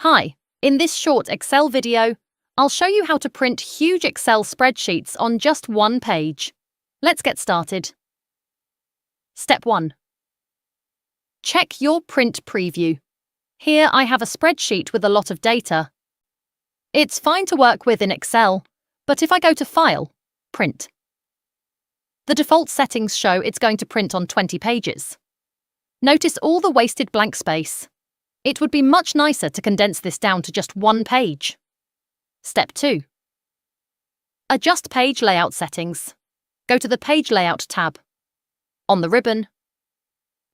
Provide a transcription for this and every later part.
Hi, in this short Excel video, I'll show you how to print huge Excel spreadsheets on just one page. Let's get started. Step 1. Check your print preview. Here I have a spreadsheet with a lot of data. It's fine to work with in Excel, but if I go to File, Print, the default settings show it's going to print on 20 pages. Notice all the wasted blank space. It would be much nicer to condense this down to just one page. Step 2. Adjust page layout settings. Go to the Page Layout tab. On the ribbon,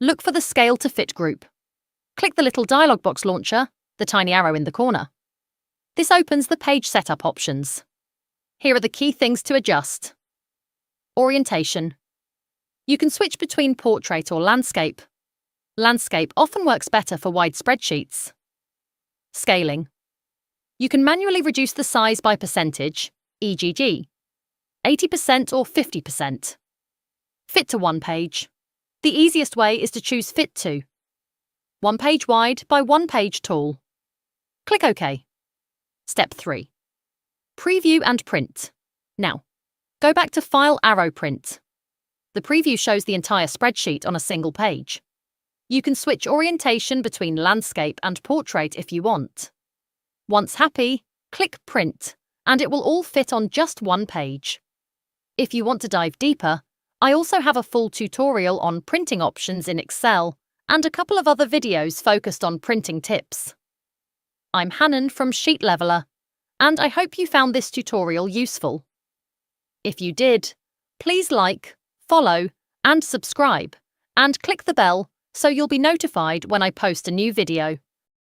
look for the Scale to Fit group. Click the little dialog box launcher, the tiny arrow in the corner. This opens the page setup options. Here are the key things to adjust. Orientation. You can switch between portrait or landscape. Landscape often works better for wide spreadsheets. Scaling. You can manually reduce the size by percentage, e.g., 80% or 50%. Fit to one page. The easiest way is to choose Fit to. One page wide by one page tall. Click OK. Step 3. Preview and print. Now, go back to File Arrow Print. The preview shows the entire spreadsheet on a single page. You can switch orientation between landscape and portrait if you want. Once happy, click Print, and it will all fit on just one page. If you want to dive deeper, I also have a full tutorial on printing options in Excel and a couple of other videos focused on printing tips. I'm Hannon from Sheet Leveler, and I hope you found this tutorial useful. If you did, please like, follow, and subscribe, and click the bell so you'll be notified when I post a new video.